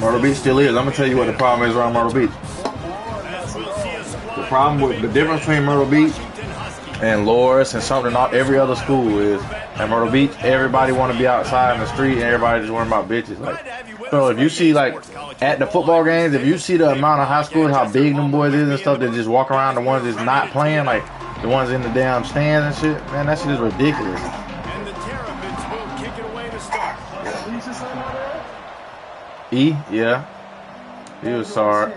Myrtle Beach still is. I'm gonna tell you what the problem is around Myrtle Beach. The problem with the difference between Myrtle Beach and Loris and something every other school is at Myrtle Beach, everybody want to be outside in the street and everybody just worrying about bitches. Like, so if you see like at the football games, if you see the amount of high schoolers, how big them boys is and stuff, that just walk around, the ones that's not playing, like the ones in the damn stands and shit, man, that shit is ridiculous. And the Terrapins will kick it away to start. Yeah. He was sorry.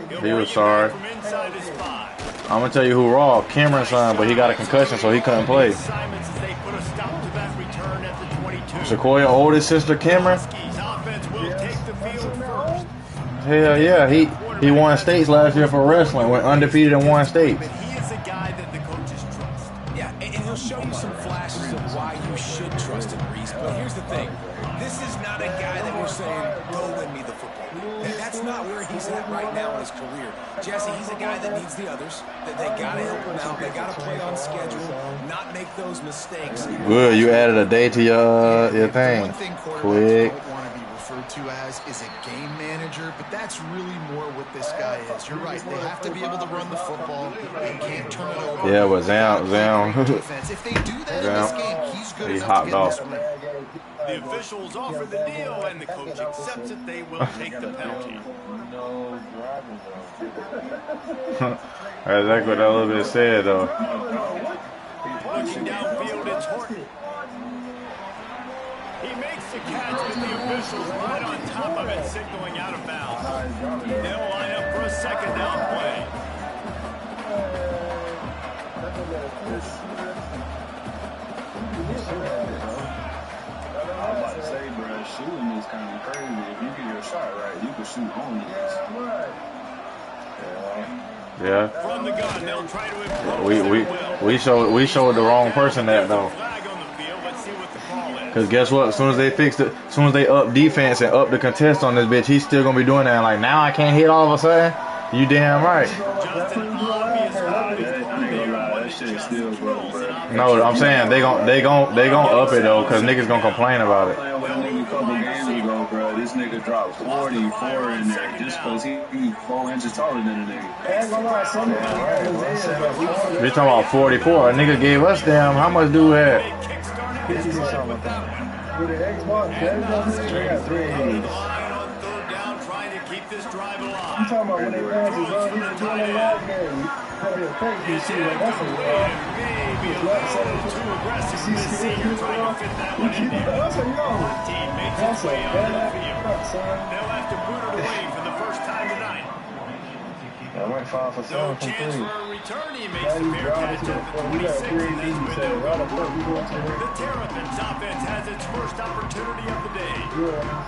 I'm gonna tell you who raw, Cameron's son, but he got a concussion, so he couldn't play. Sequoia oldest sister, Cameron. Hell yeah, he won states last year for wrestling, went undefeated and won states. But he is a guy that the coaches trust. Yeah, and he'll show you some flashes of why you should trust him, Reese. But here's the thing: this is not a guy that we're saying, "Go win me the football." That's not where he's at right now in his career. Jesse, he's a guy that needs the others. That they got to help him out. They got to play on schedule, not make those mistakes. Good, you added a day to your thing. Quick. Want to be referred to as is a game manager, but that's really more what this guy is. You're right. They have to be able to run the football and can't turn it over. Yeah, but Zam. If they do that in this game, he's good enough to get this win. The officials offer the deal, and the coach accepts it. They will take the penalty. That's exactly what that little bit said, though. Looking downfield, it's Horton. He makes the catch, but the officials right on top of it, signaling out of bounds. They'll line up for a second down play. Shooting is kind of crazy. If you get your shot right, you can shoot on this. Yeah. From the gun, they'll try to impose we showed the wrong person that though. Cause guess what? As soon as they up defense and up the contest on this bitch, he's still gonna be doing that. Like now I can't hit all of a sudden. You damn right. No, I'm saying they gon' up it though, cause niggas gonna complain about it. This nigga dropped 44 in there just because he 4 inches taller than a nigga. You're talking about 44. A nigga gave us damn. How much do we have? I'm talking about when they pass his own, he's doing it last game. Probably a fake, you see, like, that's a maybe a little too aggressive for this senior trying to fit that one in there. That's a yo. Team makes its way on the field. They'll have to boot it away for the first time tonight. I went 5 for 7 No from 3. chance for a return. He makes the fair catch at the 26 and has been there. The Terrapins offense has its first opportunity of the day.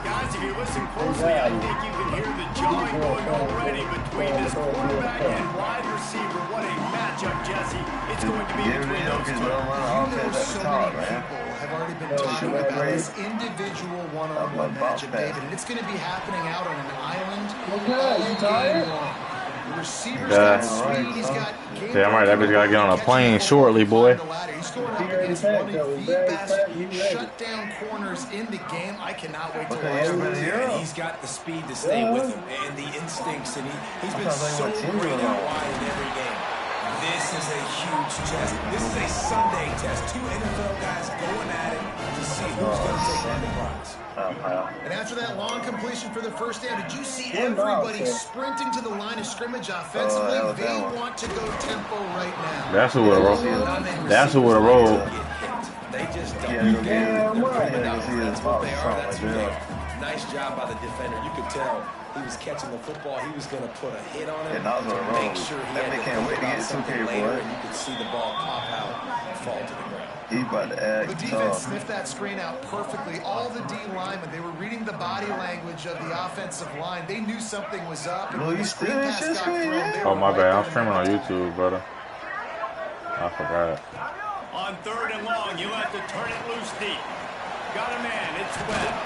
Guys, if you listen closely, I think you can hear the jawing going already between this quarterback and wide receiver. What a matchup, Jesse. It's going to be between those two. So many people have already been talking about this individual one-on-one matchup, David, and it's going to be happening out on an island all game long. The receiver's got speed, he's got Damn right, that bitch gotta get on a plane shortly, boy. He's going up against one of the best shutdown corners in the game. I cannot wait to watch him. And he's got the speed to stay with him and the instincts, and he's been so great out wide in every game. This is a huge test. This is a Sunday test. 2 NFL guys going at it to see who's going to take on the prize. And after that long completion for the first down, did you see everybody sprinting to the line of scrimmage offensively? They want to go tempo right now. That's who would have rolled. That's who would have rolled. They just don't That's what they are. That's who they are. Nice job by the defender. You could tell he was catching the football. He was going to put a hit on it to make sure he had to think about something later, and you could see the ball pop out and fall to the ground. He about to act The defense sniffed that screen out perfectly. All the D linemen, they were reading the body language of the offensive line. They knew something was up. And when the screen pass got thrown, Oh my bad, I'm streaming on YouTube, brother. I forgot. On 3rd and long, you'll have to turn it loose deep. Got a man, it's Webb.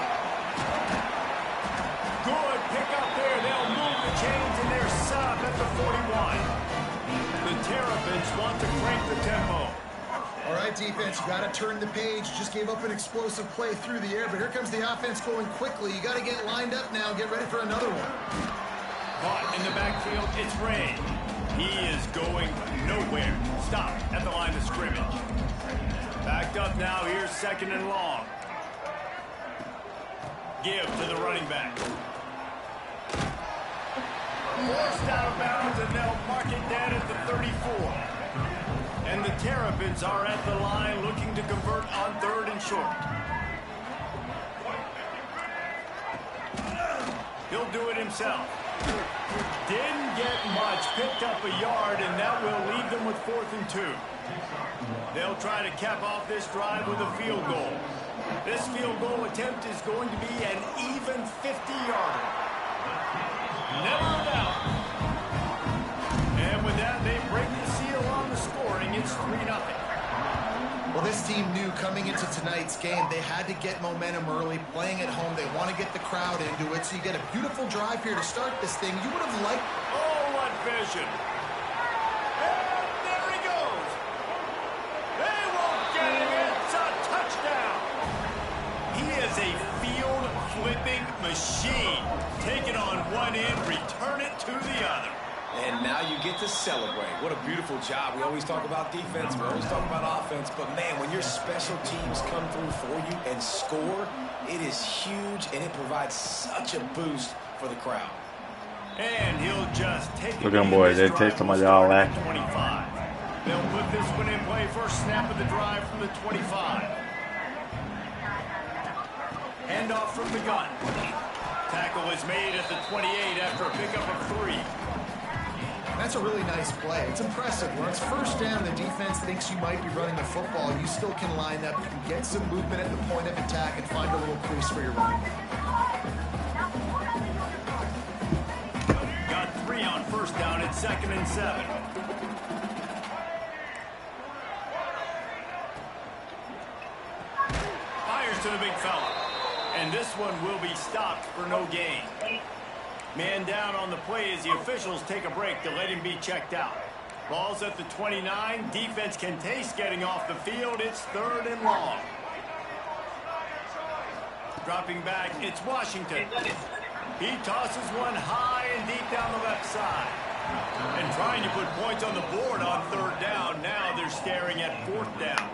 Good pick up there. They'll move the chains and they're set up at the 41. The Terrapins want to crank the tempo. All right, defense, you got to turn the page. Just gave up an explosive play through the air, but here comes the offense going quickly. You got to get lined up now. Get ready for another one. Caught in the backfield, it's Ray. He is going nowhere. Stop at the line of scrimmage. Backed up now, here's 2nd and long. Give to the running back. Forced out of bounds, and they'll mark it down at the 34. And the Terrapins are at the line looking to convert on 3rd and short. He'll do it himself. Didn't get much, picked up a yard, and that will leave them with 4th and 2. They'll try to cap off this drive with a field goal. This field goal attempt is going to be an even 50-yarder. Never a doubt. And with that, they break the seal on the scoring. It's 3-0. Well, this team knew coming into tonight's game they had to get momentum early, playing at home. They want to get the crowd into it, so you get a beautiful drive here to start this thing. You would have liked... Oh, what vision. And there he goes. They won't get him. It's a touchdown. He is a field-flipping machine. Take it on one end, return it to the other. And now you get to celebrate. What a beautiful job. We always talk about defense. We always talk about offense. But, man, when your special teams come through for you and score, it is huge, and it provides such a boost for the crowd. And he'll just take it. Look at them, boys. They take some of y'all back. 25. They'll put this one in play. First snap of the drive from the 25. Handoff from the gun. Tackle is made at the 28 after a pickup of 3. That's a really nice play. It's impressive. When it's first down, the defense thinks you might be running the football. You still can line up. You can get some movement at the point of attack and find a little crease for your running back. Got 3 on first down at 2nd and 7. Fires to the big fella. And this one will be stopped for no gain. Man down on the play as the officials take a break to let him be checked out. Ball's at the 29. Defense can taste getting off the field. It's 3rd and long. Dropping back, it's Washington. He tosses one high and deep down the left side. And trying to put points on the board on 3rd down. Now they're staring at 4th down.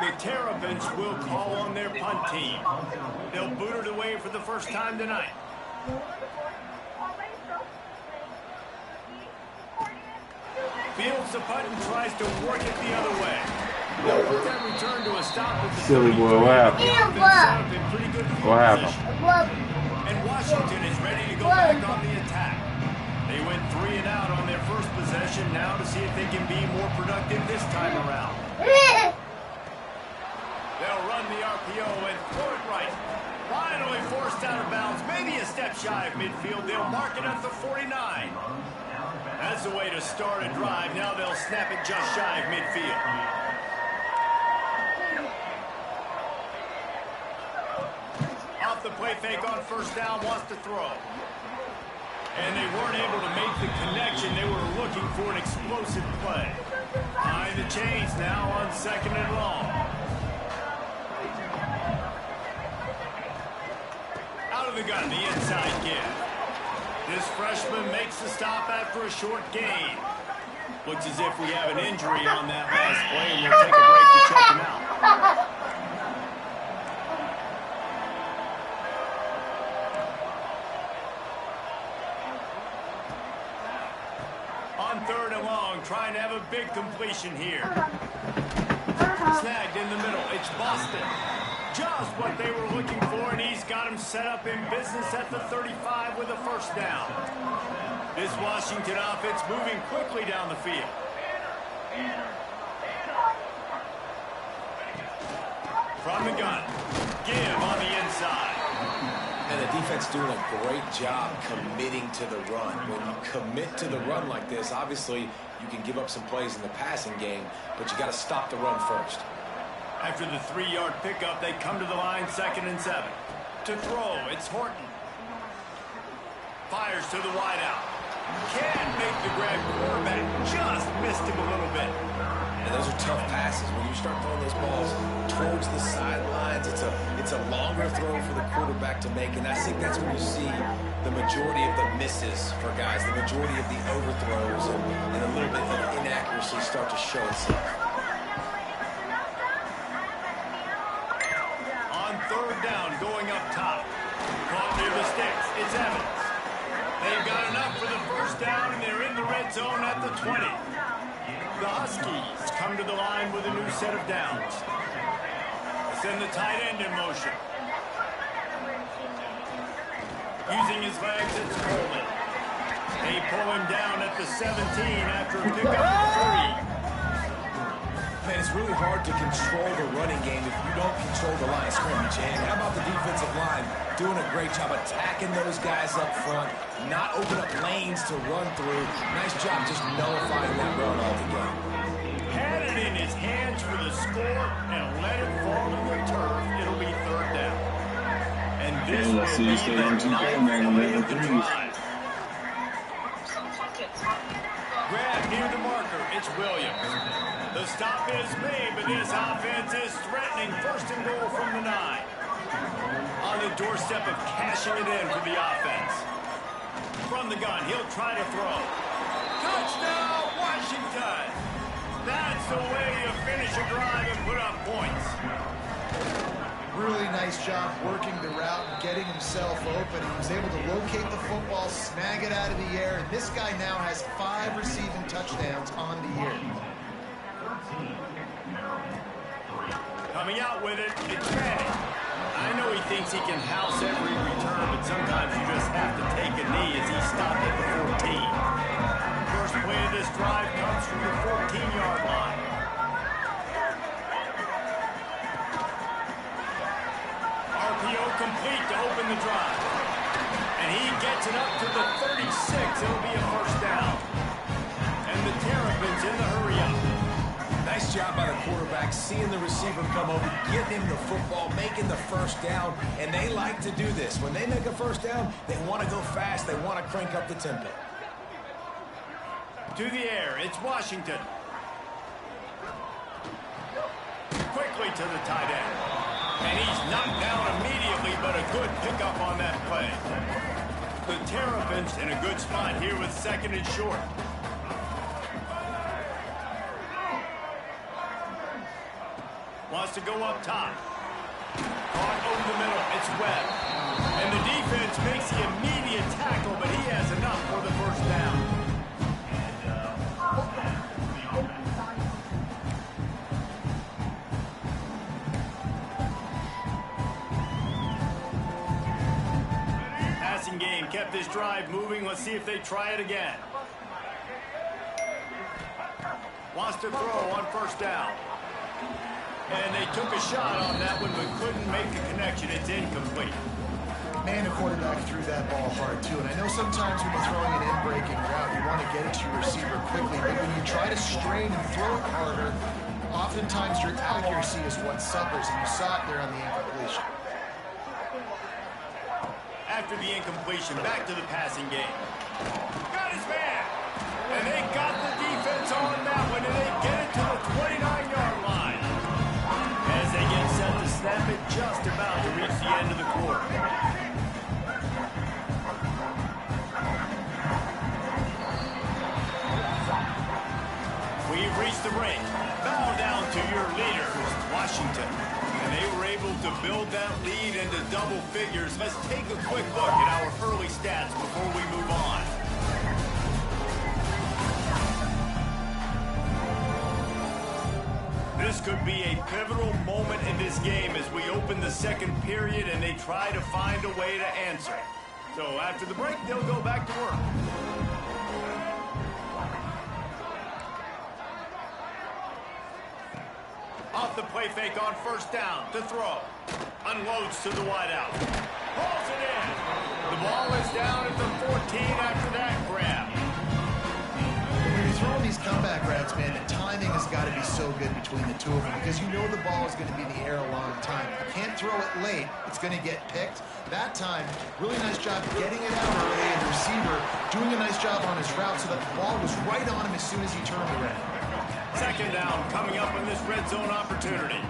The Terrapins will call on their punt team. They'll boot it away for the first time tonight. Fields the punt and tries to work it the other way. They'll put that return to a stop with the Silly boy, what happened? What happened? And Washington is ready to go back on the attack. They went 3 and out on their first possession. Now to see if they can be more productive this time around. They'll run the RPO and throw it right. Finally forced out of bounds. Maybe a step shy of midfield. They'll mark it at the 49. That's the way to start a drive. Now they'll snap it just shy of midfield. Off the play fake on first down, wants to throw. And they weren't able to make the connection. They were looking for an explosive play. Behind the chains now on 2nd and long. Out of the gun, the inside give. This freshman makes the stop after a short gain. Looks as if we have an injury on that last play, and we'll take a break to check him out. On 3rd and long, trying to have a big completion here. Snagged in the middle. It's Boston. Just what they were looking for, and he's got him set up in business at the 35 with a first down. This Washington offense moving quickly down the field. From the gun. Give on the inside. And the defense doing a great job committing to the run. When you commit to the run like this, obviously you can give up some plays in the passing game, but you got to stop the run first. After the 3-yard pickup, they come to the line, 2nd and 7. To throw, it's Horton. Fires to the wideout. Can't make the grab. Quarterback just missed him a little bit. And those are tough passes. When you start throwing those balls towards the sidelines, it's a longer throw for the quarterback to make. And I think that's when you see the majority of the misses for guys, the majority of the overthrows, and a little bit of inaccuracy start to show itself. On third down, going up top. Caught near the sticks. It's Evans. They've got enough for the first down, and they're in the red zone at the 20. The Huskies come to the line with a new set of downs. They send the tight end in motion. Using his legs, it's Coleman. They pull him down at the 17 after a pickup of 3. Man, it's really hard to control the running game if you don't control the line of scrimmage. And how about the defensive line doing a great job attacking those guys up front, not open up lanes to run through. Nice job just nullifying that run altogether. Had it in his hands for the score and let it fall to the turf. It'll be third down. And this will be the ninth play of the drive. Grab near the marker. It's Williams. The stop is made, but this offense is threatening first and goal from the 9. On the doorstep of cashing it in for the offense. From the gun, he'll try to throw. Touchdown, Washington! That's the way you finish a drive and put up points. Really nice job working the route and getting himself open. He was able to locate the football, snag it out of the air, and this guy now has 5 receiving touchdowns on the year. Coming out with it, it's Manning. I know he thinks he can house every return, but sometimes you just have to take a knee as he stopped at the 14. First play of this drive comes from the 14-yard line. RPO complete to open the drive. And he gets it up to the 36. It'll be a first down. And the Terrapins in the hurry up. Nice job by the quarterback, seeing the receiver come over, getting him the football, making the first down, and they like to do this. When they make a first down, they want to go fast, they want to crank up the tempo. To the air, it's Washington. Quickly to the tight end. And he's knocked down immediately, but a good pickup on that play. The Terrapins in a good spot here with second and short. Wants to go up top. Caught over the middle. It's Webb. And the defense makes the immediate tackle, but he has enough for the first down. Passing game kept this drive moving. Let's see if they try it again. Wants to throw on first down. And they took a shot on that one, but couldn't make the connection. It's incomplete. Man, the quarterback threw that ball hard, too. And I know sometimes when you're throwing an in-breaking route, you want to get it to your receiver quickly. But when you try to strain and throw it harder, oftentimes your accuracy is what suffers. And you saw it there on the incompletion. After the incompletion, back to the passing game. Got his man! And they got the defense on that one, and they get it to the 29-yard line. As they get set to snap it, just about to reach the end of the quarter. We've reached the break. Bow down to your leaders, Washington. And they were able to build that lead into double figures. Let's take a quick look at our early stats before we move on. This could be a pivotal moment in this game as we open the second period and they try to find a way to answer. So after the break, they'll go back to work. Off the play fake on first down to throw. Unloads to the wideout. Pulls it in. The ball is down at the 14 after that grab. When you're throwing these comeback routes, man, the timing has got to be so good between the two of them because you know the ball is going to be in the air a long time. You can't throw it late. It's going to get picked. That time, really nice job getting it out early, and the receiver doing a nice job on his route so that the ball was right on him as soon as he turned around. Second down coming up in this red zone opportunity.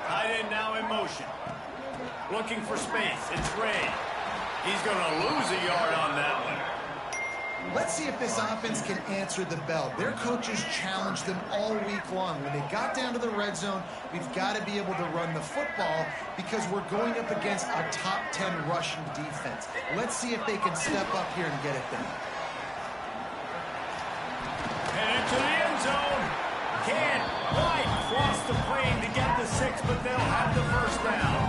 Tight end now in motion. Looking for space. It's Ray. He's going to lose a yard on that one. Let's see if this offense can answer the bell. Their coaches challenged them all week long. When they got down to the red zone, we've got to be able to run the football because we're going up against a top 10 rushing defense. Let's see if they can step up here and get it done. And into the end zone. Can't quite cross the plane to get the 6, but they'll have the first down.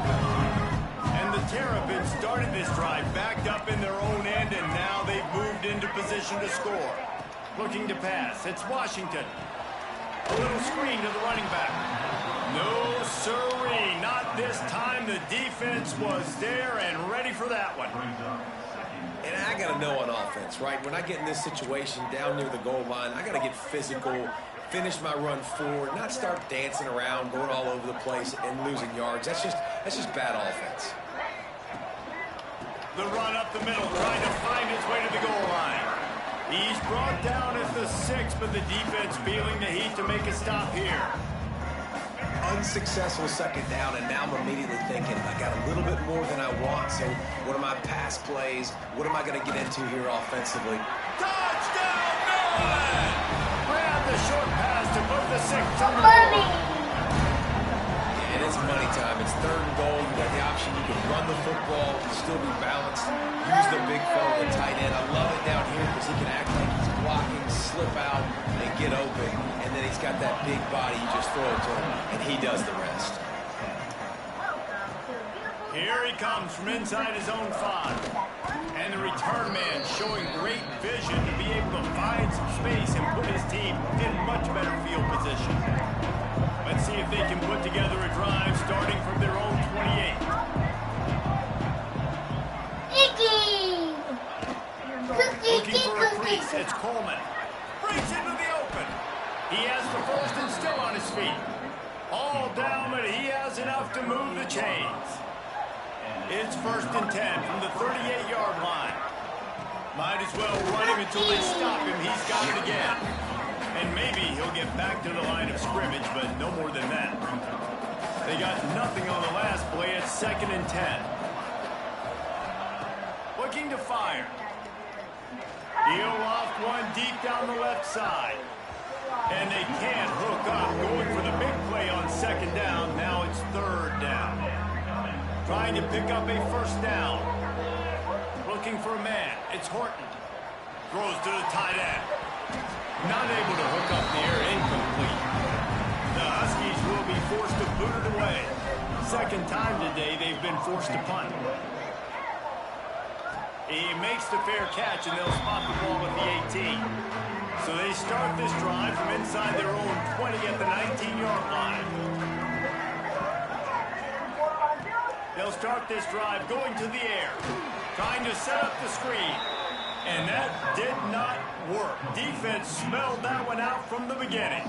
And the Terrapins started this drive backed up in their own end, and now they've moved into position to score. Looking to pass. It's Washington. A little screen to the running back. No siree. Not this time. The defense was there and ready for that one. And I got to know on offense, right? When I get in this situation down near the goal line, I got to get physical, finish my run forward, not start dancing around, going all over the place and losing yards. That's just bad offense. The run up the middle, trying to find his way to the goal line. He's brought down at the 6, but the defense feeling the heat to make a stop here. Unsuccessful second down, and now I'm immediately thinking, I got a little bit more than I want, so what are my pass plays? What am I going to get into here offensively? Touchdown, Maryland! Grab the short pass to put the 6 on the board. And it's money time. It's third and goal. You got the option. You can run the football, still be balanced, use the big fella, the tight end. I love it down here because he can act like he's blocking, slip out, and get open. And then he's got that big body. You just throw it to him, and he does the rest. Here he comes from inside his own 5. And the return man showing great vision to be able to find some space and put his team in much better field position. Let's see if they can put together a drive starting from their own 28. Looking for a crease. It's Coleman. Breaks into the open. He has the first and still on his feet. All down, but he has enough to move the chains. It's 1st and 10 from the 38-yard line. Might as well run him until they stop him. He's got it again. And maybe he'll get back to the line of scrimmage, but no more than that. They got nothing on the last play. It's 2nd and 10. Looking to fire. He'll loft one deep down the left side. And they can't hook up. Going for the big play on 2nd down. Now it's 3rd down. Trying to pick up a 1st down. Looking for a man. It's Horton. Throws to the tight end. Not able to hook up the air, incomplete. The Huskies will be forced to boot it away. Second time today they've been forced to punt. He makes the fair catch, and they'll spot the ball at the 18. So they start this drive from inside their own 20 at the 19-yard line. They'll start this drive going to the air, trying to set up the screen. And that did not work. Defense smelled that one out from the beginning.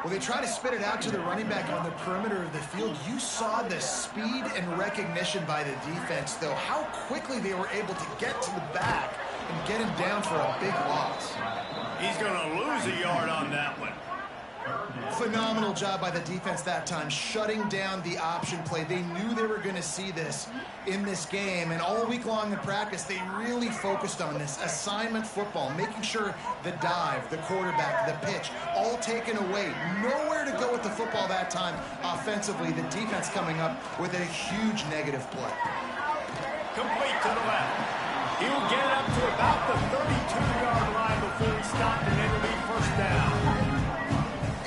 Well, they try to spit it out to the running back on the perimeter of the field. You saw the speed and recognition by the defense, though, how quickly they were able to get to the back and get him down for a big loss. He's going to lose a yard on that one. Phenomenal job by the defense that time, shutting down the option play. They knew they were going to see this in this game, and all week long in practice, they really focused on this assignment football, making sure the dive, the quarterback, the pitch, all taken away. Nowhere to go with the football that time offensively. The defense coming up with a huge negative play. Complete to the left. He'll get it up to about the 32-yard line before he stopped, and it'll be 1st down.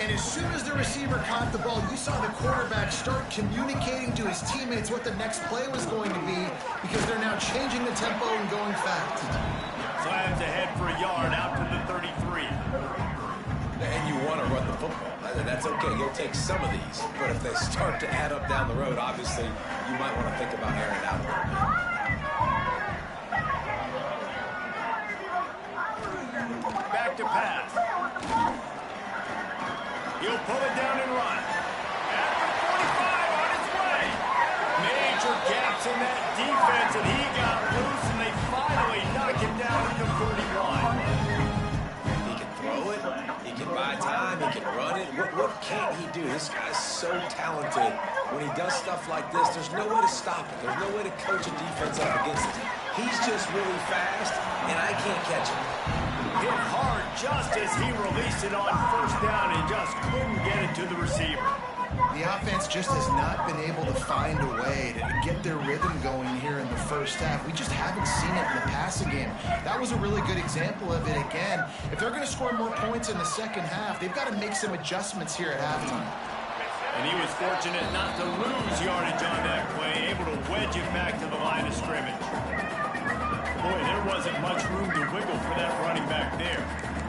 And as soon as the receiver caught the ball, you saw the quarterback start communicating to his teammates what the next play was going to be because they're now changing the tempo and going fast. Slams ahead for a yard out to the 33. And you want to run the football. That's okay. You'll take some of these. But if they start to add up down the road, obviously, you might want to think about airing it out a little bit. Back to pass. He'll pull it down and run. At the 45 on its way. Major gaps in that defense, and he got loose, and they finally knock him down at the 41. buy time. He can run it. What can't he do? This guy's so talented. When he does stuff like this, there's no way to stop it. There's no way to coach a defense up against it. He's just really fast, and I can't catch him. Hit hard just as he released it on first down and just couldn't get it to the receiver. The offense just has not been able to find a way to get their rhythm going here in the first half. We just haven't seen it in the passing game. That was a really good example of it again. If they're going to score more points in the second half, they've got to make some adjustments here at halftime. And he was fortunate not to lose yardage on that play, able to wedge it back to the line of scrimmage. Boy, there wasn't much room to wiggle for that running back there.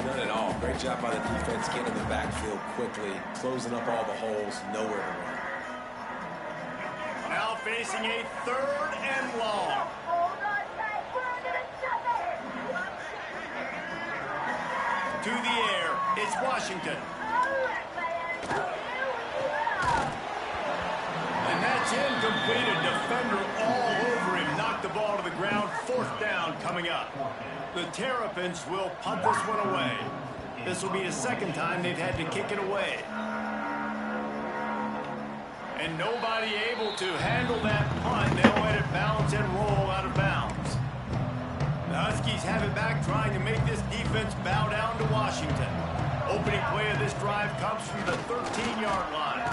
None at all. Great job by the defense getting in the backfield quickly, closing up all the holes, nowhere to run. Now facing a 3rd and long. To the air, it's Washington. And that's incomplete. A defender all over him. Knocked the ball to the ground. 4th down coming up. The Terrapins will punt this one away. This will be the 2nd time they've had to kick it away. And nobody able to handle that punt. They'll let it bounce and roll out of bounds. The Huskies have it back, trying to make this defense bow down to Washington. Opening play of this drive comes from the 13-yard line.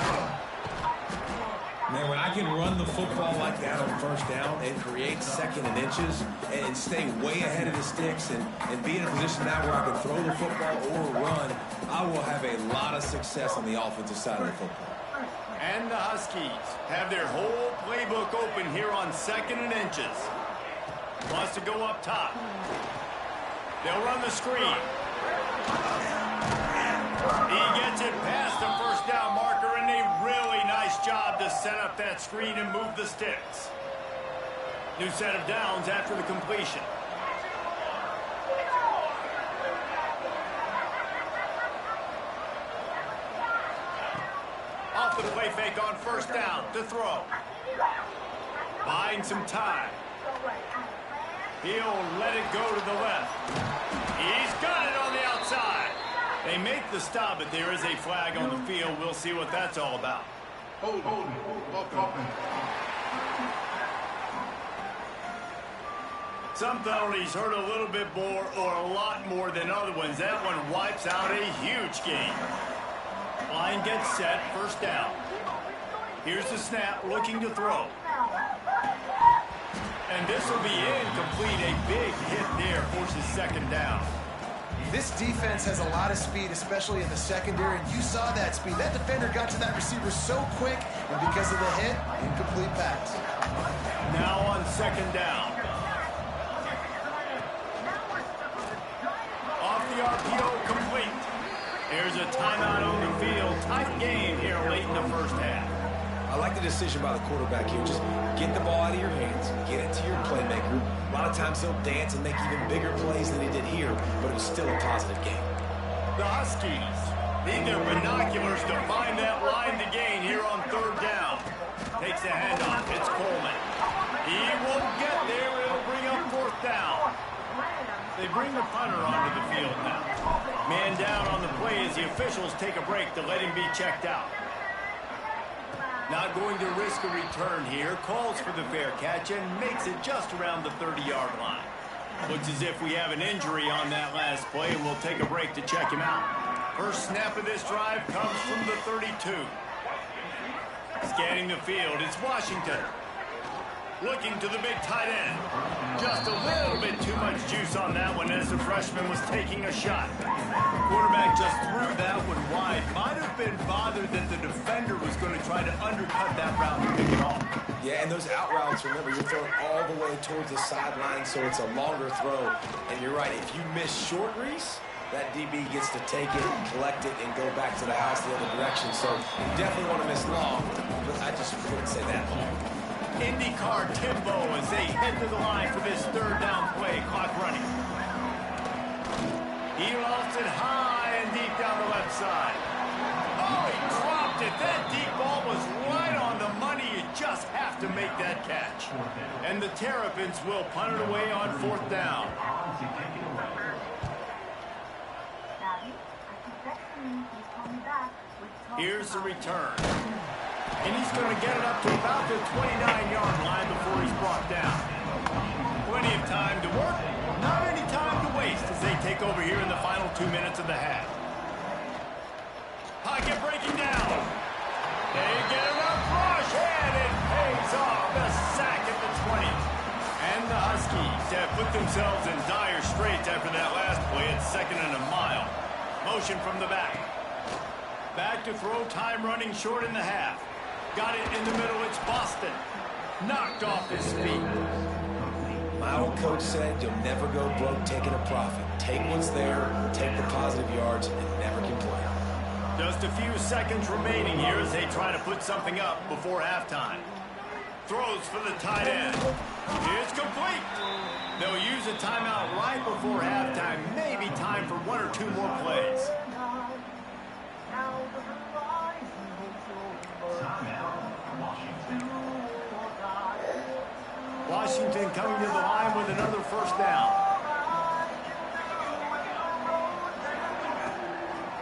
Man, when I can run the football like that on first down and create 2nd and inches and stay way ahead of the sticks and be in a position now where I can throw the football or run, I will have a lot of success on the offensive side of the football. And the Huskies have their whole playbook open here on 2nd and inches. Wants to go up top. They'll run the screen. He gets it past the first down marker, and a really nice job to set up that screen and move the sticks. New set of downs after the completion. Off the play fake on first down to throw. Buying some time. He'll let it go to the left. He's got it on the outside. They make the stop, but there is a flag on the field. We'll see what that's all about. Some penalties hurt a little bit more or a lot more than other ones. That one wipes out a huge game. Line gets set, first down. Here's the snap, looking to throw. And this will be incomplete. A big hit there, forces 2nd down. This defense has a lot of speed, especially in the secondary, and you saw that speed. That defender got to that receiver so quick, and because of the hit, incomplete pass. Now on 2nd down. Off the RPO, complete. There's a timeout on the field. Tight game here late in the first half. I like the decision by the quarterback here. Just get the ball out of your hands, get it to your playmaker. A lot of times he'll dance and make even bigger plays than he did here, but it was still a positive game. The Huskies need their binoculars to find that line to gain here on 3rd down. Takes a handoff. It's Coleman. He won't get there. It'll bring up 4th down. They bring the punter onto the field now. Man down on the play as the officials take a break to let him be checked out. Not going to risk a return here. Calls for the fair catch and makes it just around the 30-yard line. Looks as if we have an injury on that last play, and we'll take a break to check him out. First snap of this drive comes from the 32. Scanning the field, it's Washington. Looking to the big tight end. Just a little bit too much juice on that one as the freshman was taking a shot. Quarterback just threw that one wide. Might have been bothered that the defender was going to try to undercut that route and pick it off. Yeah, and those out routes, remember, you're throwing all the way towards the sideline, so it's a longer throw. And you're right, if you miss short, Reese, that DB gets to take it, collect it, and go back to the house the other direction. So you definitely want to miss long, but I just wouldn't say that long. IndyCar tempo as they head to the line for this 3rd down play. Clock running. He lofts it high and deep down the left side. Oh, he dropped it. That deep ball was right on the money. You just have to make that catch. And the Terrapins will punt it away on 4th down. Here's the return. And he's going to get it up to about the 29-yard line before he's brought down. Plenty of time to work, not any time to waste as they take over here in the final 2 minutes of the half. Pocket breaking down. They get enough rush, and it pays off. A sack at the 20. And the Huskies have put themselves in dire straits after that last play at 2nd and a mile. Motion from the back. Back to throw, time running short in the half. Got it in the middle, it's Boston. Knocked off his feet. My old coach said you'll never go broke taking a profit. Take what's there, take the positive yards, and never complain. Just a few seconds remaining here as they try to put something up before halftime. Throws for the tight end. It's complete. They'll use a timeout right before halftime. Maybe time for 1 or 2 more plays. Washington coming to the line with another first down.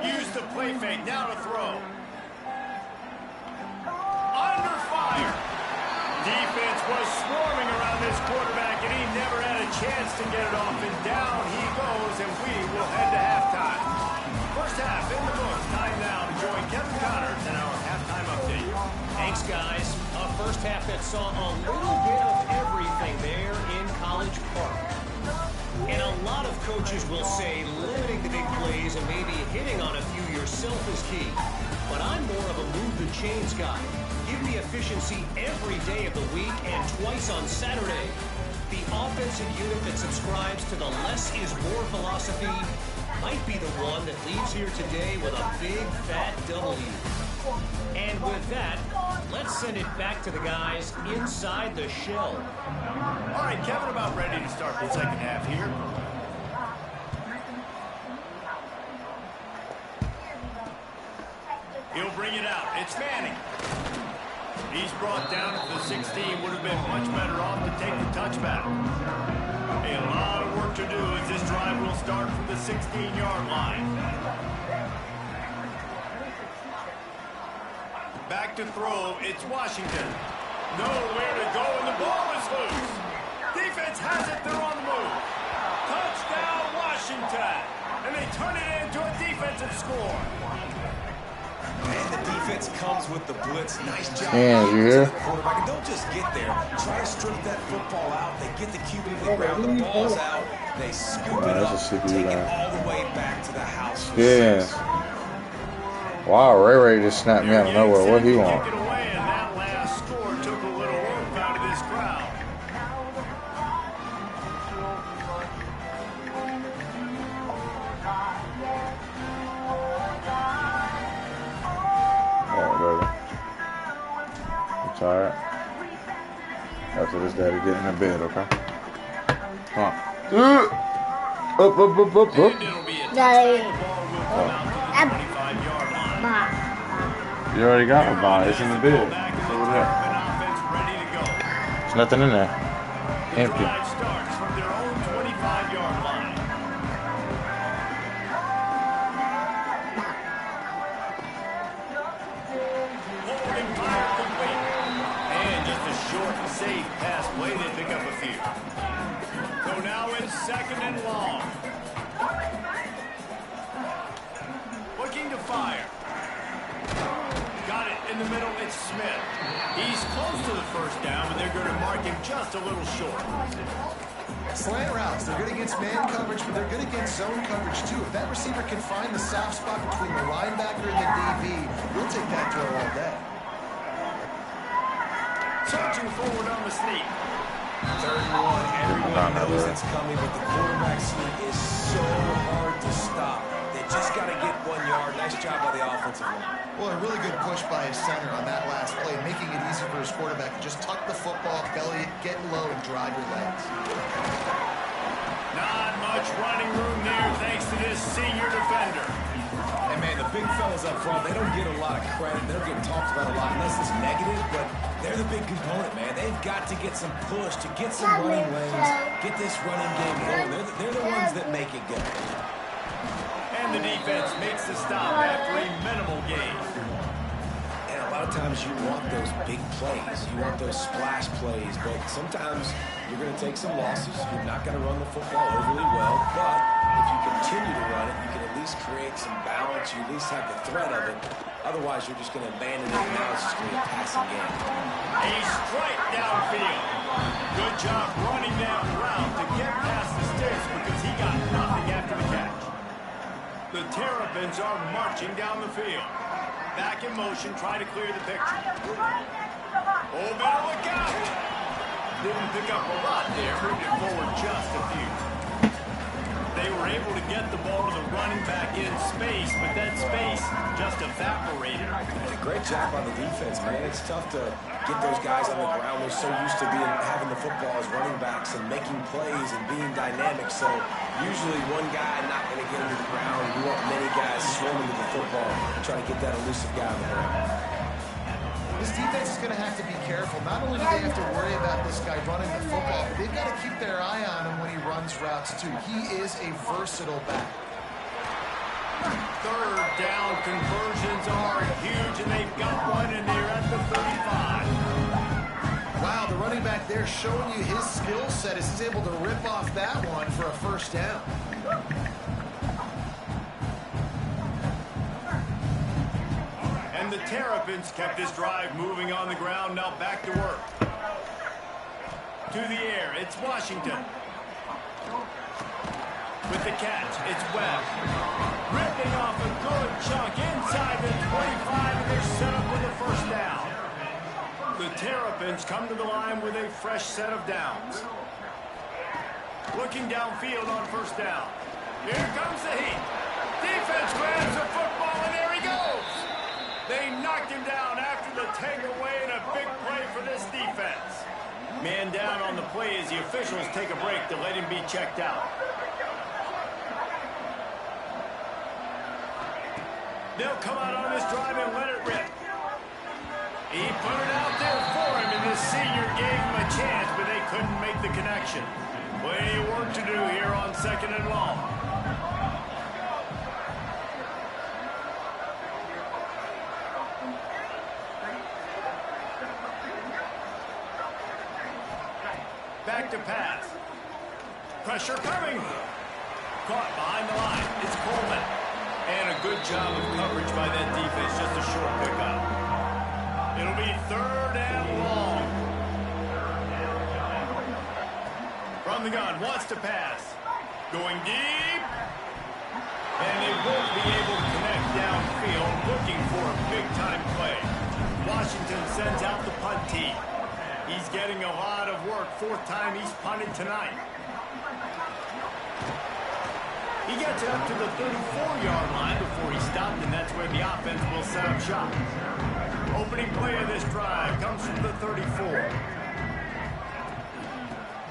Use the play fake, now to throw. Under fire. Defense was swarming around this quarterback, and he never had a chance to get it off, and down he goes, and we will head to halftime. First half in the books. Time now to join Kevin Connors in our halftime update. Thanks, guys. A first half that saw a little bit of everything there in College Park. And a lot of coaches will say limiting the big plays and maybe hitting on a few yourself is key. But I'm more of a move the chains guy. Give me efficiency every day of the week and twice on Saturday. The offensive unit that subscribes to the less is more philosophy might be the one that leaves here today with a big fat W. And with that, let's send it back to the guys inside the shell. All right, Kevin, about ready to start the second half here. He'll bring it out. It's Manning. He's brought down at the 16. Would have been much better off to take the touchback. A lot of work to do as this drive will start from the 16-yard line. Back to throw, it's Washington. Nowhere to go, and the ball is loose. Defense has it, they're on the move. Touchdown, Washington. And they turn it into a defensive score. And the defense comes with the blitz. Nice job. Yeah, you hear? Quarterback. And don't just get there. Try to strip that football out. They get the QB to the ground. The ball's out. They scoop it up. Take it all the way back to the house. Yeah. Wow, Ray just snapped me out of nowhere. What he want? And that last score took a little work out of this crowd. Tired. After this, daddy get in the bed, okay? Come on. Up. You already got a ball. It's in the bed. It's over there. There's nothing in there. Empty. Starts from their own 25-yard line. Holding fire complete. And just a short and safe pass play. They pick up a few. So now it's 2nd and long. Looking to fire. Got it in the middle, it's Smith. He's close to the first down, but they're going to mark him just a little short. Slant routes, they're good against man coverage, but they're good against zone coverage too. If that receiver can find the soft spot between the linebacker and the DB, we'll take that throw all day. Searching forward on the sneak. 3rd and 1. Everyone knows it's coming, but the quarterback sneak is so hard to stop. They just got to get 1 yard. Nice job by the offensive line. Well, a really good push by his center on that last play, making it easy for his quarterback to just tuck the football, belly it, get low, and drive your legs. Not much running room there thanks to this senior defender. And man, the big fellas up front, they don't get a lot of credit. They don't get talked about a lot unless it's negative, but they're the big component, man. They've got to get some push, to get some running lanes, get this running game going. They're the ones that make it go. And the defense makes the stop after a minimal gain. And a lot of times you want those big plays. You want those splash plays. But sometimes you're going to take some losses. You're not going to run the football overly well. But if you continue to run it, you can at least create some balance. You at least have the threat of it. Otherwise, you're just going to abandon it, and now it's just going to be a passing game. A strike downfield. Good job running that route to get past the sticks because he got nothing after the catch. The Terrapins are marching down the field. Back in motion, try to clear the picture. Oh, better look out. Didn't pick up a lot there. Moved it forward just a few. They were able to get the ball to the running back in space, but that space just evaporated. And a great job on the defense, man. It's tough to get those guys on the ground. They're so used to having the football as running backs and making plays and being dynamic. So usually one guy not going to get into the ground. You want many guys swarming to the football, trying to get that elusive guy on the ground. This defense is going to have to be careful. Not only do they have to worry about this guy running the football, but they've got to keep their eye on him when he runs routes, too. He is a versatile back. Third down conversions are huge, and they've got one, and they're at the 35. Wow, the running back there showing you his skill set as he's able to rip off that one for a first down. And the Terrapins kept this drive moving on the ground. Now back to work. To the air, it's Washington. With the catch, it's Webb. Ripping off a good chunk inside the 25, and they're set up with a first down. The Terrapins come to the line with a fresh set of downs. Looking downfield on first down. Here comes the heat. Defense grabs the football, and there he goes. They knocked him down after the takeaway, and a big play for this defense. Man down on the play as the officials take a break to let him be checked out. They'll come out on this drive and let it rip. He put it out there for him, and the senior gave him a chance, but they couldn't make the connection. Plenty of work to do here on 2nd and long. Back to pass. Pressure coming. Caught behind the line. It's Coleman. And a good job of coverage by that defense. Just a short pickup. It'll be 3rd and long. From the gun. Wants to pass. Going deep. And they won't be able to connect downfield. Looking for a big-time play. Washington sends out the punt team. He's getting a lot of work. 4th time he's punted tonight. He gets up to the 34-yard line before he stopped, and that's where the offense will set up shop. Opening play of this drive comes from the 34.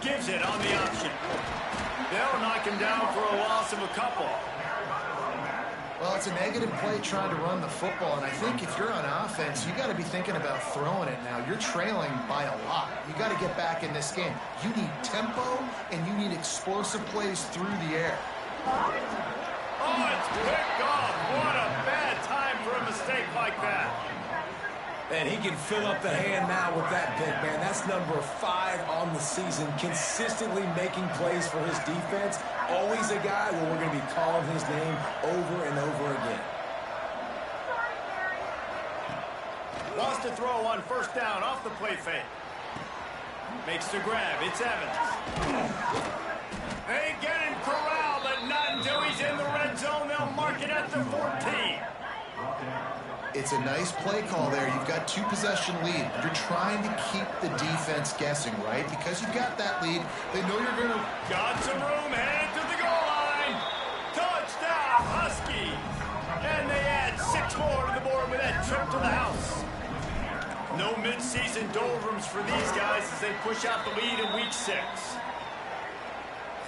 Gives it on the option. They'll knock him down for a loss of a couple. Well, it's a negative play trying to run the football, and I think if you're on offense, you got to be thinking about throwing it now. You're trailing by a lot. You got to get back in this game. You need tempo, and you need explosive plays through the air. Oh, it's picked off. What a bad time for a mistake like that. And he can fill up the hand now with that big man. That's number 5 on the season, consistently making plays for his defense. Always a guy where we're going to be calling his name over and over again. Wants to throw on first down off the play fake. Makes the grab. It's Evans. They get him corralled, but not until he's in the red zone. They'll mark it at the 14. It's a nice play call there. You've got 2-possession lead. You're trying to keep the defense guessing, right? Because you've got that lead, they know you're going to... Got some room, headed to the goal line. Touchdown, Huskies. And they add 6 more to the board with that trip to the house. No mid-season doldrums for these guys as they push out the lead in week 6.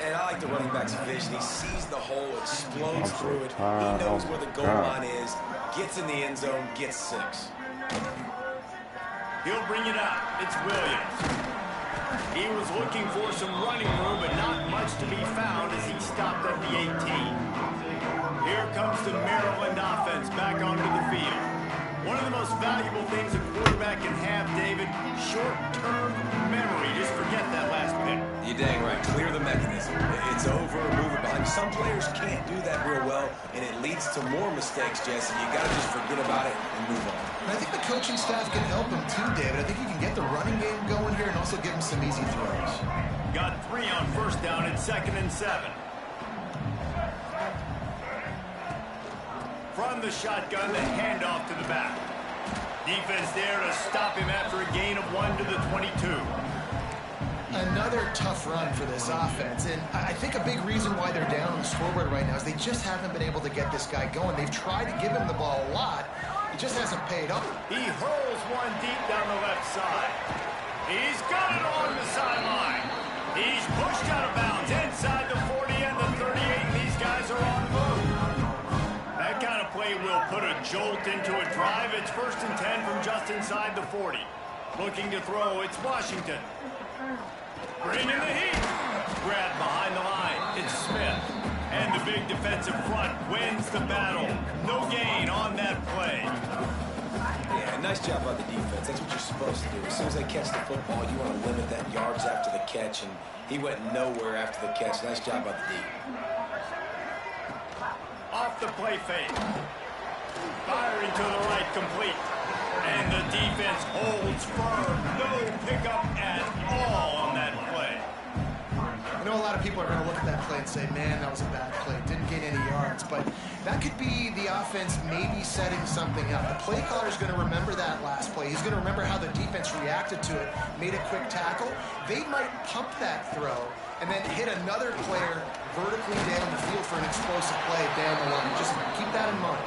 And I like the running back's vision. He sees the hole, explodes through it. He knows where the goal line is, gets in the end zone, gets 6. He'll bring it out. It's Williams. He was looking for some running room, but not much to be found as he stopped at the 18. Here comes the Maryland offense back onto the field. One of the most valuable things a quarterback can have, David, short-term memory. Just forget that last pick. You're dang right. Clear the mechanism. It's over, move it behind. Some players can't do that real well, and it leads to more mistakes, Jesse. You got to just forget about it and move on. And I think the coaching staff can help him too, David. I think you can get the running game going here and also give him some easy throws. Got 3 on first down and 2nd and 7. From the shotgun, the handoff to the back. Defense there to stop him after a gain of 1 to the 22. Another tough run for this offense, and I think a big reason why they're down on the scoreboard right now is they just haven't been able to get this guy going. They've tried to give him the ball a lot. It just hasn't paid off. He hurls one deep down the left side. He's got it on the sideline. He's pushed out of bounds inside the 40 and the 38, and these guys are on the move. That kind of play will put a jolt into a drive. It's 1st and 10 from just inside the 40. Looking to throw, it's Washington. Bringing the heat. Grab behind the line. It's Smith. And the big defensive front wins the battle. No gain on that play. Yeah, nice job by the defense. That's what you're supposed to do. As soon as they catch the football, you want to limit that yards after the catch, and he went nowhere after the catch. Nice job by the D. Off the play fake. Firing to the right, complete. And the defense holds firm. No pickup at all on that play. I know a lot of people are going to look at that play and say, man, that was a bad play. Didn't get any yards. But that could be the offense maybe setting something up. The play caller is going to remember that last play. He's going to remember how the defense reacted to it, made a quick tackle. They might pump that throw and then hit another player vertically down the field for an explosive play down the line. Just keep that in mind.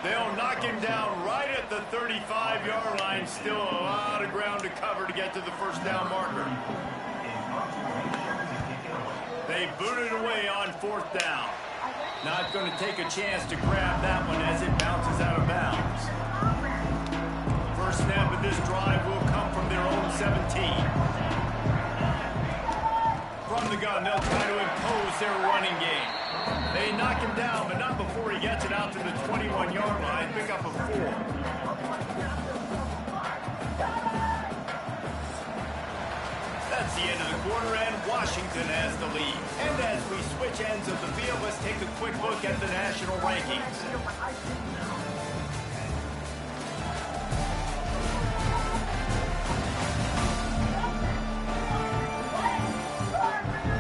They'll knock him down right at the 35-yard line. Still a lot of ground to cover to get to the first down marker. They boot it away on 4th down. Not going to take a chance to grab that one as it bounces out of bounds. First snap of this drive will come from their own 17. From the gun, they'll try to impose their running game. They knock him down, but not before he gets it out to the 21-yard line. Pick up a 4. That's the end of the quarter, and Washington has the lead. And as we switch ends of the field, let's take a quick look at the national rankings.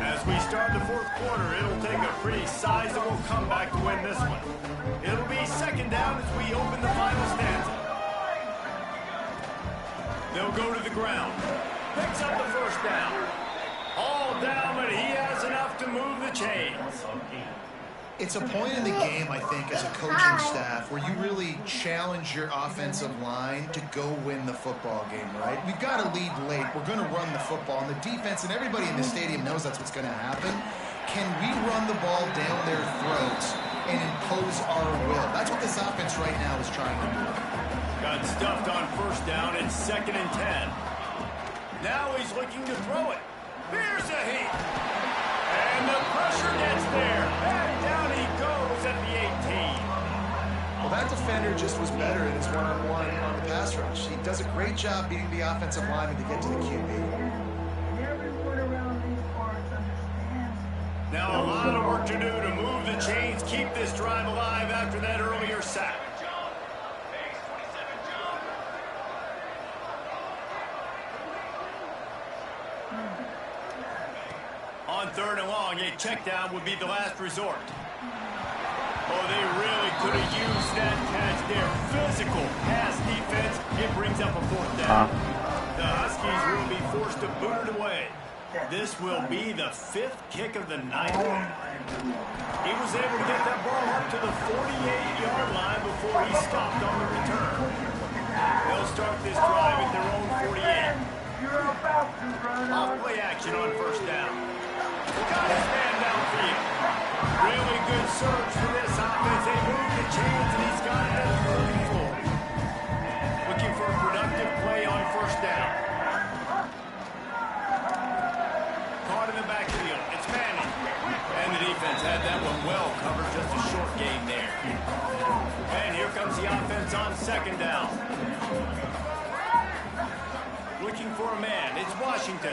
As we start the 4th quarter, it'll take a pretty sizable comeback to win this one. It'll be 2nd down as we open the final stanza. They'll go to the ground. Picks up the first down. All down, but he has enough to move the chains. It's a point in the game, I think, as a coaching staff, where you really challenge your offensive line to go win the football game, right? We've got to lead late. We're going to run the football. And the defense and everybody in the stadium knows that's what's going to happen. Can we run the ball down their throats and impose our will? That's what this offense right now is trying to do. Got stuffed on first down. It's 2nd and 10. Now he's looking to throw it. Here's a heat. And the pressure gets there. And down he goes at the 18. Well, that defender just was better in his one-on-one on the pass rush. He does a great job beating the offensive lineman to get to the QB. Now a lot of work to do to move the chains, keep this drive alive after that earlier sack. On 3rd and long, a check down would be the last resort. Oh, they really could have used that catch there. Physical pass defense. It brings up a 4th down. The Huskies will be forced to boot it away. This will be the 5th kick of the night. He was able to get that ball up to the 48-yard line before he stopped on the return. They'll start this drive at their own 48. Off play action on first down. Got his man downfield. Really good surge for this offense. They move the chains, and he's got it at the 34. Looking for a productive play on first down. Caught in the backfield. It's Manning. And the defense had that one well covered. Just a short gain. looking for a man. It's Washington.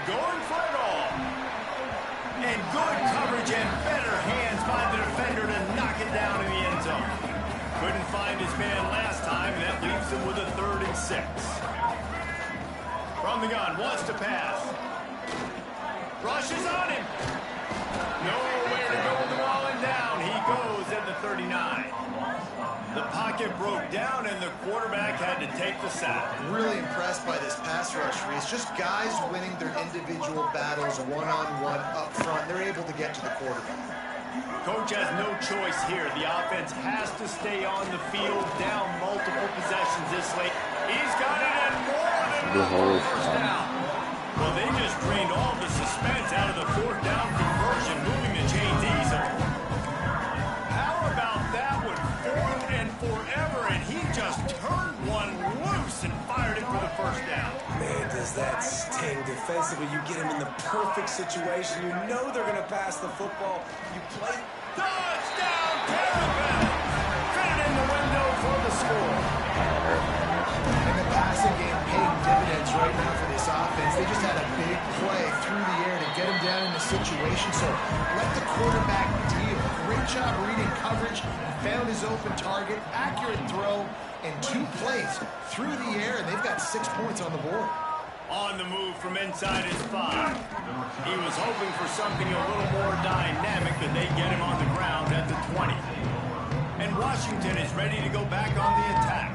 Going for it all. And good coverage and better hands by the defender to knock it down in the end zone. Couldn't find his man last time, and that leaves him with a 3rd and 6. From the gun, wants to pass. Rushes on him. Nowhere to go with the ball and down. He goes at the 39. The pocket broke down, and the quarterback had to take the sack. Really impressed by this pass rush, Reese. Just guys winning their individual battles one-on-one up front. They're able to get to the quarterback. Coach has no choice here. The offense has to stay on the field, down multiple possessions this late. He's got it and more than enough first down. Well, they just drained all the suspense out of the 4th down conversion, moving the chains easily. How about that one? 4th and forever, and he just turned one loose and fired it for the first down. Man, does that sting defensively. You get him in the perfect situation. You know they're going to pass the football. You play. Touchdown, Terrapin! Fit it in the window for the score. And the passing game paid dividends right now for this offense. They just had a big play through the air to get him down in the situation. So let the quarterback deal. Great job reading coverage. Found his open target. Accurate throw. And 2 plays through the air. And they've got 6 points on the board. On the move from inside his 5. He was hoping for something a little more dynamic, but they get him on the ground at the 20. And Washington is ready to go back on the attack.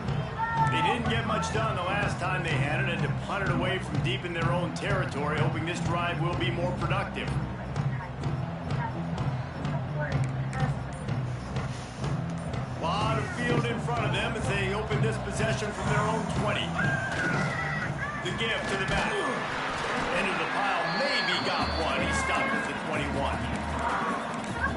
They didn't get much done the last time they had it, and to punt it away from deep in their own territory, hoping this drive will be more productive. A lot of field in front of them as they open this possession from their own 20. The give to the back. Into the pile, maybe got one. He stopped at the 21.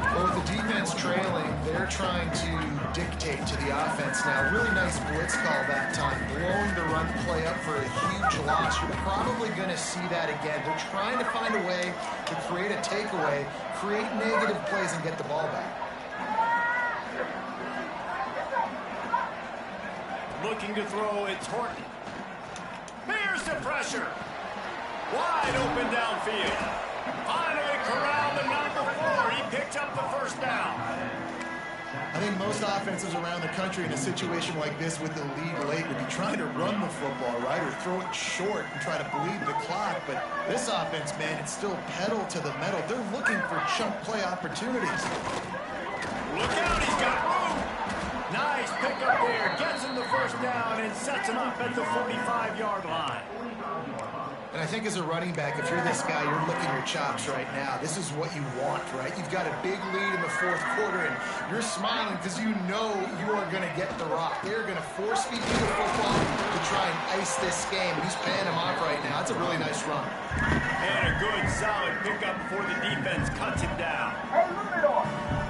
Well, with the defense trailing, they're trying to dictate to the offense now. Really nice blitz call that time. Blowing the run play up for a huge loss. You're probably going to see that again. They're trying to find a way to create a takeaway, create negative plays, and get the ball back. Looking to throw, it's Horton. Here's the pressure. Wide open downfield. Finally corralled the number 4. He picked up the first down. I think most offenses around the country in a situation like this with the lead late would be trying to run the football, right, or throw it short and try to bleed the clock. But this offense, man, it's still pedal to the metal. They're looking for chunk play opportunities. Look out, he's got room. Nice pickup there. Gets him the first down and sets him up at the 45-yard line. And I think as a running back, if you're this guy, you're licking your chops right now. This is what you want, right? You've got a big lead in the 4th quarter, and you're smiling because you know you are going to get the rock. They're going to force feed you the football to try and ice this game. He's paying him off right now. That's a really nice run. And a good, solid pickup before the defense cuts him down.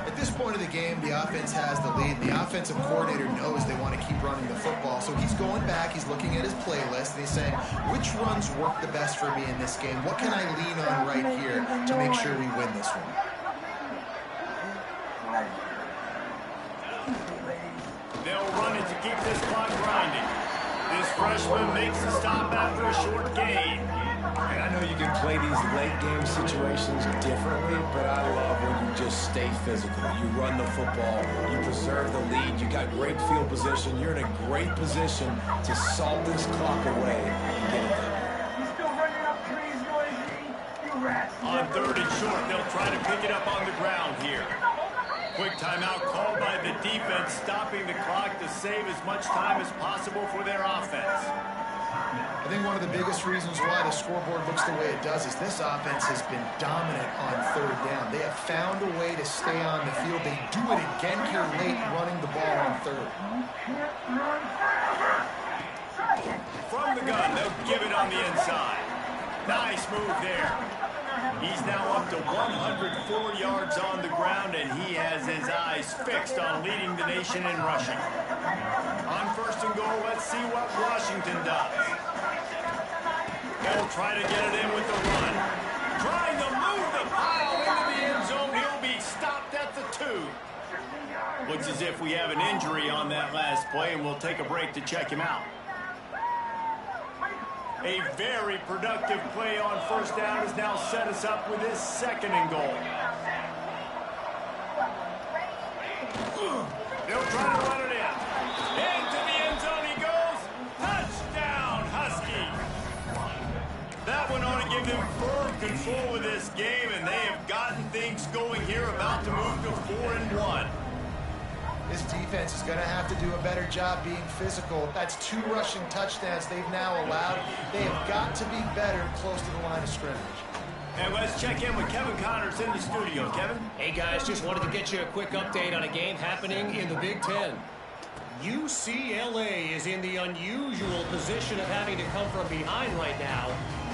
At this point of the game, the offense has the lead. The offensive coordinator knows they want to keep running the football. So he's going back, he's looking at his playlist, and he's saying, which runs work the best for me in this game? What can I lean on right here to make sure we win this one? They'll run it to keep this clock grinding. This freshman makes a stop after a short gain. And I know you can play these late game situations differently, but I love when you just stay physical. You run the football, you preserve the lead, you got great field position, you're in a great position to salt this clock away and get it done. On 3rd and short, they'll try to pick it up on the ground here. Quick timeout called by the defense, stopping the clock to save as much time as possible for their offense. I think one of the biggest reasons why the scoreboard looks the way it does is this offense has been dominant on 3rd down. They have found a way to stay on the field. They do it again here late, running the ball on 3rd. From the gun, they'll give it on the inside. Nice move there. He's now up to 104 yards on the ground, and he has his eyes fixed on leading the nation in rushing. On 1st and goal, let's see what Washington does. They'll try to get it in with the run. Trying to move the pile into the end zone. He'll be stopped at the 2. Looks as if we have an injury on that last play, and we'll take a break to check him out. A very productive play on first down has now set us up with this 2nd and goal. They'll try to run it in. Into the end zone he goes. Touchdown, Husky. That one ought to give them firm control of this game, and they have gotten things going here, about to move to 4-1. This defense is going to have to do a better job being physical. That's 2 rushing touchdowns they've now allowed. They have got to be better close to the line of scrimmage. And let's check in with Kevin Connors in the studio. Kevin? Hey, guys, just wanted to get you a quick update on a game happening in the Big Ten. UCLA is in the unusual position of having to come from behind right now,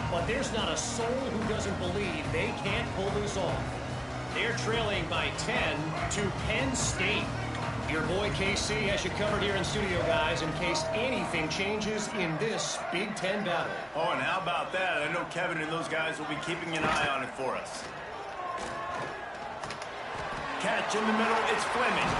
but there's not a soul who doesn't believe they can't pull this off. They're trailing by 10 to Penn State. Your boy KC has you covered here in studio, guys, in case anything changes in this Big Ten battle. Oh, and how about that? I know Kevin and those guys will be keeping an eye on it for us. Catch in the middle, it's Fleming.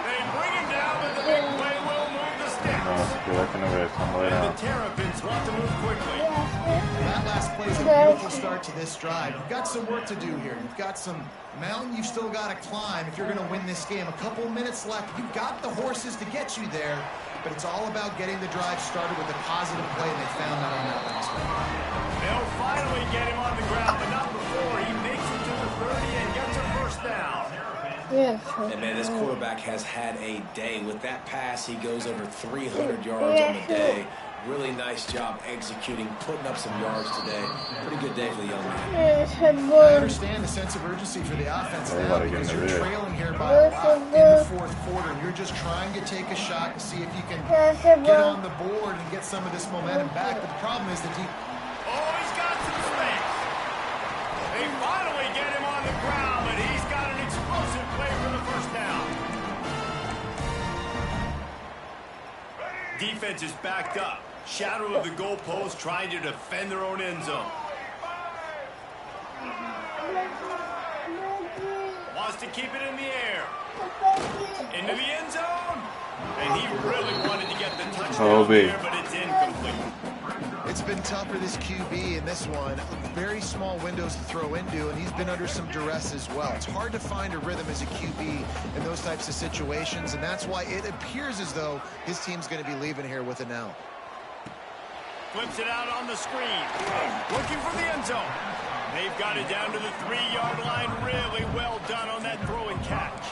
They bring him down, but the big play will move the sticks. And the Terrapins want to move quickly. That last play is a beautiful start to this drive. You've got some work to do here. You've got some mountain you've still got to climb if you're going to win this game. A couple minutes left. You've got the horses to get you there, but it's all about getting the drive started with a positive play, and they found that on that last one. They'll finally get him on the ground, but not before he makes it to the 30 and gets a first down. And, man, this quarterback has had a day. With that pass, he goes over 300 yards on the day. Really nice job executing, putting up some yards today. Pretty good day for the young man. I understand the sense of urgency for the offense now because you're trailing here by a lot in the 4th quarter. And you're just trying to take a shot and see if you can get on the board and get some of this momentum back. But the problem is that Oh, he's got some space. They finally get him on the ground, but he's got an explosive play for the first down. Defense is backed up. Shadow of the goalpost, trying to defend their own end zone. Wants to keep it in the air. Into the end zone. And he really wanted to get the touchdown there, but it's incomplete. it's been tough for this QB in this one. Very small windows to throw into, and he's been under some duress as well. It's hard to find a rhythm as a QB in those types of situations, and that's why it appears as though his team's going to be leaving here with an L. Flips it out on the screen. Looking for the end zone. They've got it down to the 3-yard line. Really well done on that throw and catch.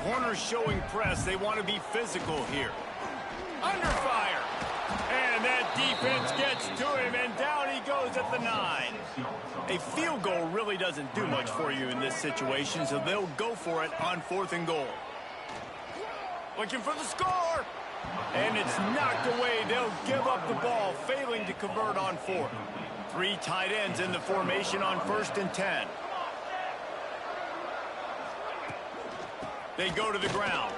Corners showing press. They want to be physical here. Under fire. And that defense gets to him, and down he goes at the 9. A field goal really doesn't do much for you in this situation, so they'll go for it on 4th and goal. Looking for the score. And it's knocked away. They'll give up the ball, failing to convert on 4th. 3 tight ends in the formation on 1st and 10. They go to the ground.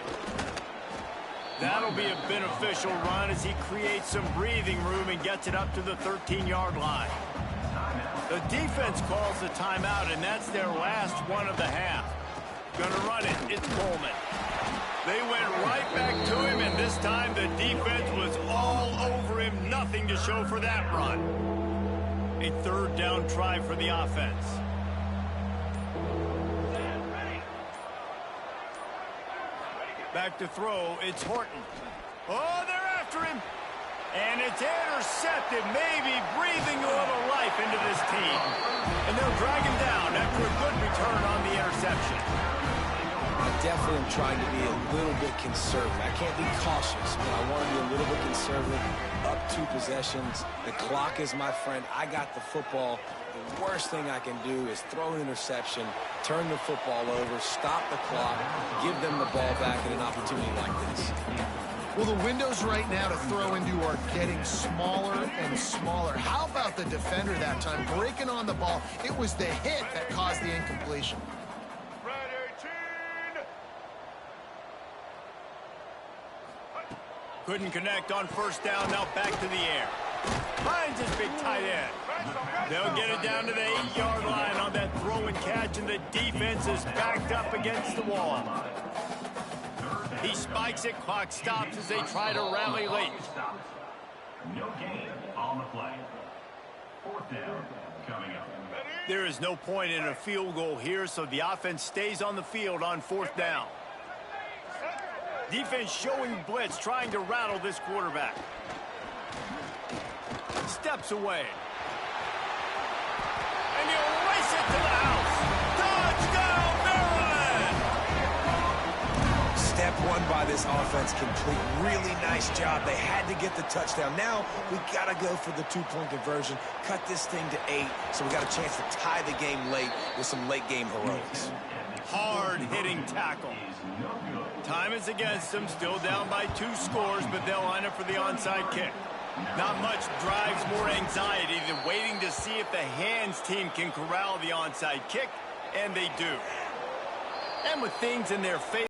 That'll be a beneficial run as he creates some breathing room and gets it up to the 13-yard line. The defense calls the timeout, and that's their last one of the half. Gonna run it. It's Coleman. They went right back to him, and this time the defense was all over him. Nothing to show for that run. A 3rd down try for the offense. Back to throw. It's Horton. Oh, they're after him. And it's intercepted, maybe breathing a little life into this team. And they'll drag him down after a good return on the interception. I definitely am trying to be a little bit conservative. I can't be cautious, but I want to be a little bit conservative. Up 2 possessions. The clock is my friend. I got the football. The worst thing I can do is throw an interception, turn the football over, stop the clock, give them the ball back at an opportunity like this. Well, the windows right now to throw into are getting smaller and smaller. How about the defender that time breaking on the ball? It was the hit that caused the incompletion. Couldn't connect on 1st down, now back to the air. Finds his big tight end. They'll get it down to the 8-yard line on that throw and catch, and the defense is backed up against the wall. He spikes it, clock stops as they try to rally late. No gain on the play. Fourth down coming up. There is no point in a field goal here, so the offense stays on the field on fourth down. Defense showing blitz, trying to rattle this quarterback. Steps away. And he'll race it to the house. Touchdown, Maryland! Step one by this offense complete. Really nice job. They had to get the touchdown. Now we got to go for the two-point conversion, cut this thing to 8, so we got a chance to tie the game late with some late-game heroics. Hard-hitting tackle. Time is against them, still down by 2 scores, but they'll line up for the onside kick. Not much drives more anxiety than waiting to see if the hands team can corral the onside kick, and they do. And with things in their favor,